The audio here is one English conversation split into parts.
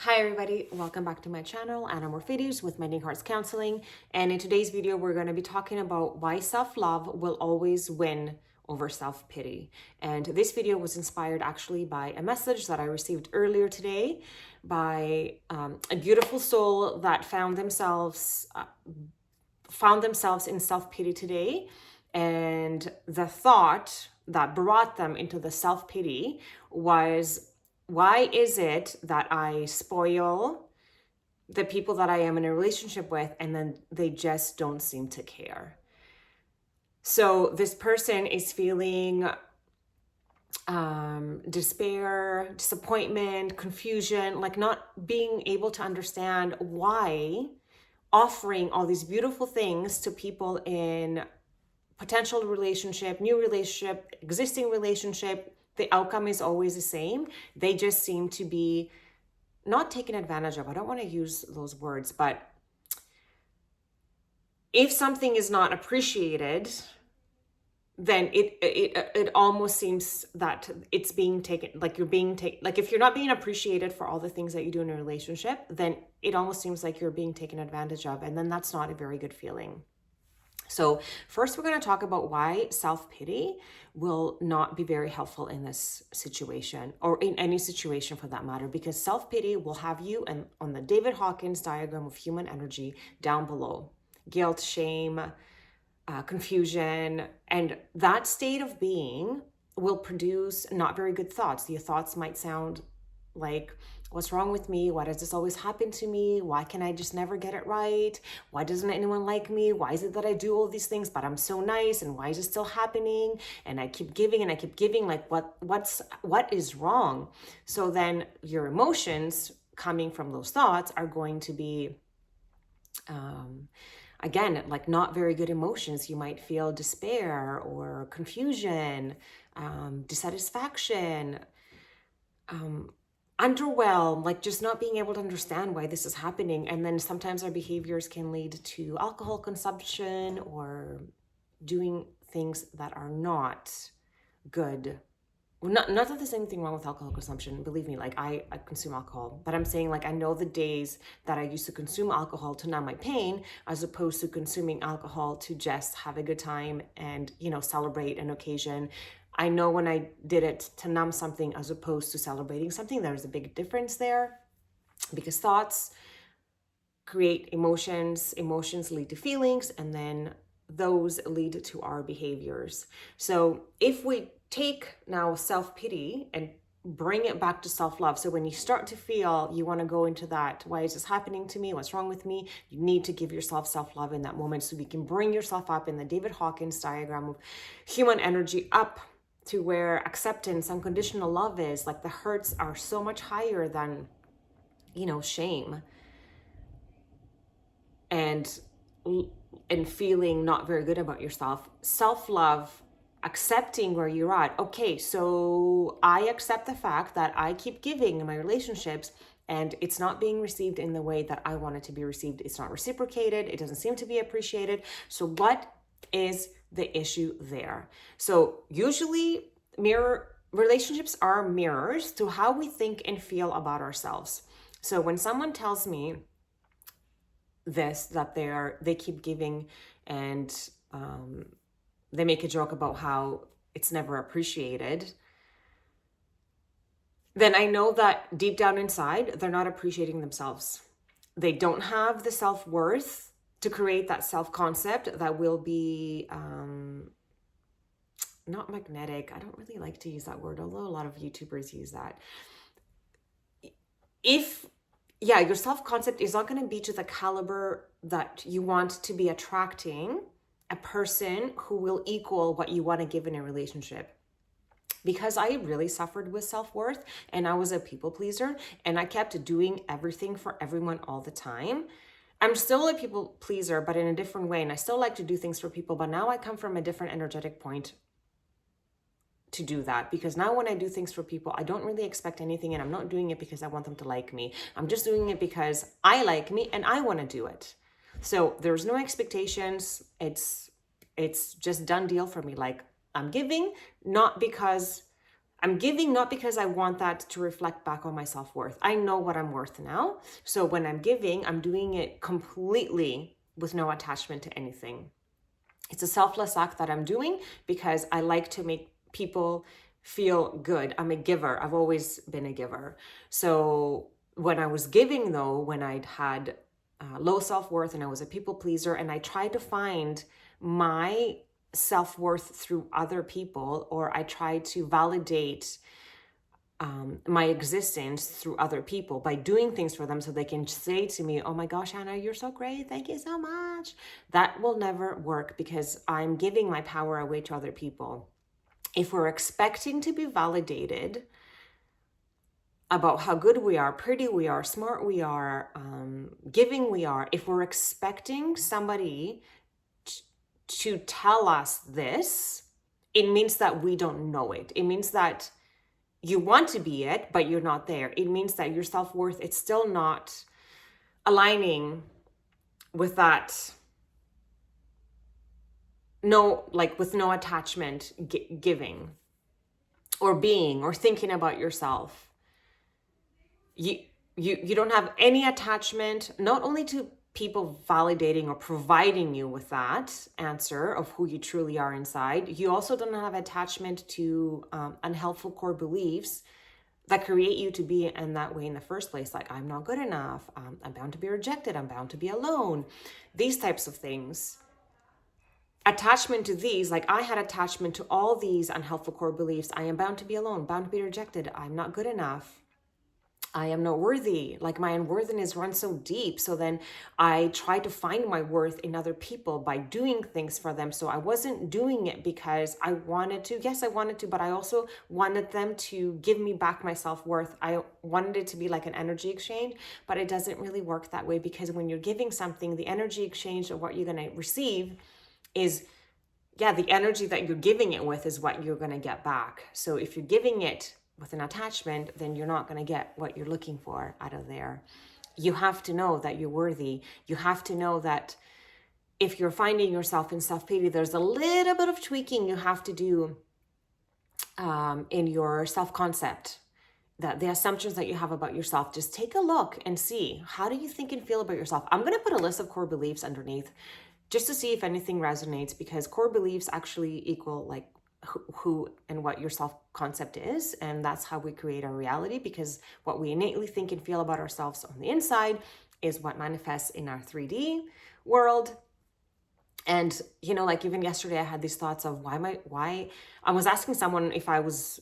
Hi everybody, welcome back to my channel, Anna Morphides with Mending Hearts Counseling. And in today's video, we're going to be talking about why self-love will always win over self-pity. And this video was inspired actually by a message that I received earlier today by a beautiful soul that found themselves in self-pity today. And the thought that brought them into the self-pity was, why is it that I spoil the people that I am in a relationship with and then they just don't seem to care? So this person is feeling despair, disappointment, confusion, like not being able to understand why offering all these beautiful things to people in potential relationship, new relationship, existing relationship, the outcome is always the same. They just seem to be not taken advantage of. I don't want to use those words, but if something is not appreciated, then it almost seems that it's being taken, like you're being taken, like if you're not being appreciated for all the things that you do in a relationship, then it almost seems like you're being taken advantage of, and then that's not a very good feeling. So first, we're going to talk about why self-pity will not be very helpful in this situation, or in any situation for that matter, because self-pity will have you and on the David Hawkins diagram of human energy down below. Guilt, shame, confusion, and that state of being will produce not very good thoughts. The thoughts might sound like, what's wrong with me? Why does this always happen to me? Why can I just never get it right? Why doesn't anyone like me? Why is it that I do all these things, but I'm so nice? And why is it still happening? And I keep giving and I keep giving. Like what is wrong? So then your emotions coming from those thoughts are going to be, again, like not very good emotions. You might feel despair or confusion, dissatisfaction, underwhelmed, like just not being able to understand why this is happening. And then sometimes our behaviors can lead to alcohol consumption or doing things that are not good. Well, not that there's anything wrong with alcohol consumption. Believe me, like I consume alcohol, but I'm saying, like, I know the days that I used to consume alcohol to numb my pain, as opposed to consuming alcohol to just have a good time and, celebrate an occasion. I know when I did it to numb something as opposed to celebrating something, there's a big difference there, because thoughts create emotions, emotions lead to feelings, and then those lead to our behaviors. So if we take now self-pity and bring it back to self-love. So when you start to feel you want to go into that, why is this happening to me? What's wrong with me? You need to give yourself self-love in that moment, so we can bring yourself up in the David Hawkins diagram of human energy up to where acceptance, unconditional love is. Like the hurts are so much higher than, shame and feeling not very good about yourself. Self-love, accepting where you're at. Okay, so I accept the fact that I keep giving in my relationships and it's not being received in the way that I want it to be received. It's not reciprocated. It doesn't seem to be appreciated. So what is the issue there? So usually relationships are mirrors to how we think and feel about ourselves. So when someone tells me that they keep giving, and they make a joke about how it's never appreciated, then I know that deep down inside, they're not appreciating themselves. They don't have the self-worth to create that self-concept that will be not magnetic. I don't really like to use that word, although a lot of YouTubers use that. Your self-concept is not going to be to the caliber that you want to be attracting a person who will equal what you want to give in a relationship. Because I really suffered with self-worth and I was a people pleaser and I kept doing everything for everyone all the time. I'm still a people pleaser, but in a different way. And I still like to do things for people, but now I come from a different energetic point to do that, because now when I do things for people, I don't really expect anything, and I'm not doing it because I want them to like me. I'm just doing it because I like me and I want to do it. So there's no expectations. It's just done deal for me. Like, I'm giving not because I'm giving not because I want that to reflect back on my self-worth. I know what I'm worth now. So when I'm giving, I'm doing it completely with no attachment to anything. It's a selfless act that I'm doing because I like to make people feel good. I'm a giver. I've always been a giver. So when I was giving, though, when I'd had low self-worth and I was a people pleaser, and I tried to find my self-worth through other people, or I tried to validate my existence through other people by doing things for them so they can say to me, oh my gosh, Anna, you're so great. Thank you so much. That will never work because I'm giving my power away to other people. If we're expecting to be validated about how good we are, pretty we are, smart we are, giving we are, if we're expecting somebody to tell us this, it means that we don't know it. It means that you want to be it, but you're not there. It means that your self-worth, it's still not aligning with that, with no attachment, giving or being or thinking about yourself. You don't have any attachment, not only to people validating or providing you with that answer of who you truly are inside. You also don't have attachment to unhelpful core beliefs that create you to be in that way in the first place. Like, I'm not good enough. I'm bound to be rejected. I'm bound to be alone. These types of things. Attachment to these, like I had attachment to all these unhelpful core beliefs. I am bound to be alone, bound to be rejected. I'm not good enough. I am not worthy. Like, my unworthiness runs so deep. So then I try to find my worth in other people by doing things for them. So I wasn't doing it because I wanted to. Yes, I wanted to, but I also wanted them to give me back my self-worth. I wanted it to be like an energy exchange, but it doesn't really work that way, because when you're giving something, the energy exchange of what you're going to receive is, the energy that you're giving it with is what you're going to get back. So if you're giving it with an attachment, then you're not going to get what you're looking for out of there. You have to know that you're worthy. You have to know that if you're finding yourself in self-pity, there's a little bit of tweaking you have to do in your self-concept, that the assumptions that you have about yourself. Just take a look and see, how do you think and feel about yourself? I'm going to put a list of core beliefs underneath just to see if anything resonates, because core beliefs actually equal like who and what your self-concept is, and that's how we create our reality, because what we innately think and feel about ourselves on the inside is what manifests in our 3D world. And like even yesterday I had these thoughts of why I was asking someone if I was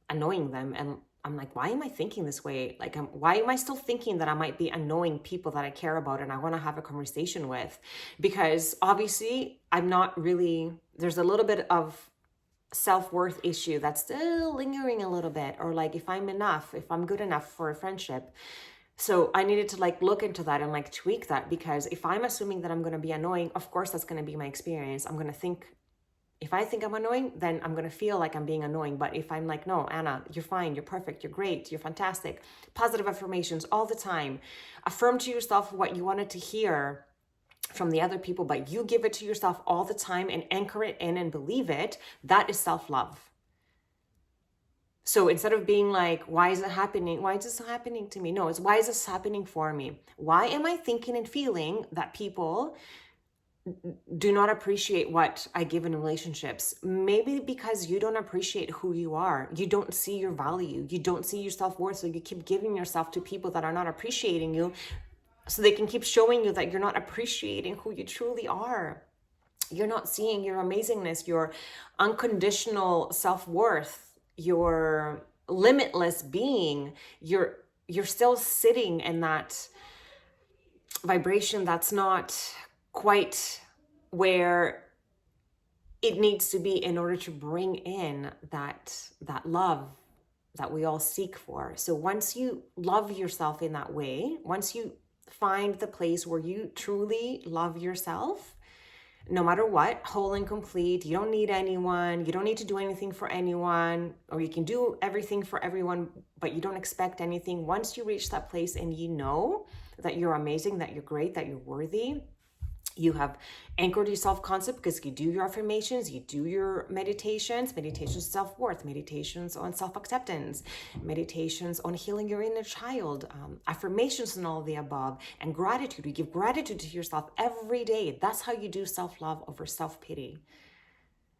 annoying them, and I'm like, why am I thinking this way? Like, why am I still thinking that I might be annoying people that I care about and I want to have a conversation with? Because obviously I'm not really, there's a little bit of self-worth issue that's still lingering a little bit, or like if I'm good enough for a friendship. So I needed to look into that and tweak that, because if I'm assuming that I'm going to be annoying, of course that's going to be my experience. I'm going to think, if I think I'm annoying, then I'm going to feel like I'm being annoying. But if I'm like, no, Anna, you're fine, you're perfect, you're great, you're fantastic, positive affirmations all the time, affirm to yourself what you wanted to hear from the other people, but you give it to yourself all the time and anchor it in and believe it, that is self-love. So instead of being like, why is it happening? Why is this happening to me? No, it's, why is this happening for me? Why am I thinking and feeling that people do not appreciate what I give in relationships? Maybe because you don't appreciate who you are. You don't see your value. You don't see your self-worth. So you keep giving yourself to people that are not appreciating you, so they can keep showing you that you're not appreciating who you truly are. You're not seeing your amazingness, your unconditional self-worth, your limitless being. You're still sitting in that vibration that's not quite where it needs to be in order to bring in that love that we all seek for. So once you love yourself in that way, once you find the place where you truly love yourself, no matter what, whole and complete, you don't need anyone, you don't need to do anything for anyone, or you can do everything for everyone, but you don't expect anything. Once you reach that place and you know that you're amazing, that you're great, that you're worthy, You have anchored your self-concept because you do your affirmations, you do your meditations, meditations on self-worth, meditations on self-acceptance, meditations on healing your inner child, affirmations and all of the above, and gratitude. You give gratitude to yourself every day. That's how you do self-love over self-pity.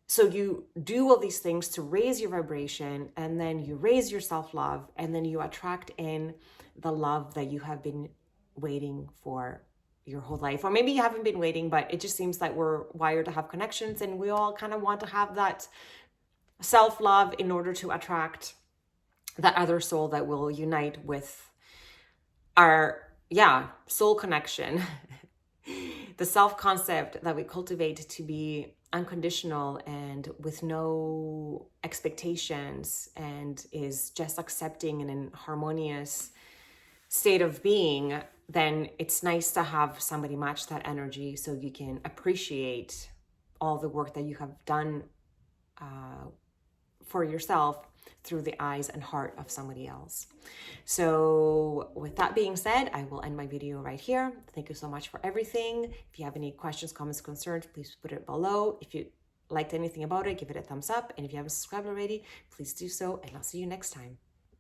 So you do all these things to raise your vibration, and then you raise your self-love, and then you attract in the love that you have been waiting for your whole life. Or maybe you haven't been waiting, but it just seems like we're wired to have connections, and we all kind of want to have that self-love in order to attract that other soul that will unite with our, soul connection. The self-concept that we cultivate to be unconditional and with no expectations, and is just accepting and in harmonious state of being, then it's nice to have somebody match that energy so you can appreciate all the work that you have done for yourself through the eyes and heart of somebody else. So with that being said, I will end my video right here. Thank you so much for everything. If you have any questions, comments, concerns, please put it below. If you liked anything about it, give it a thumbs up. And if you haven't subscribed already, please do so. And I'll see you next time.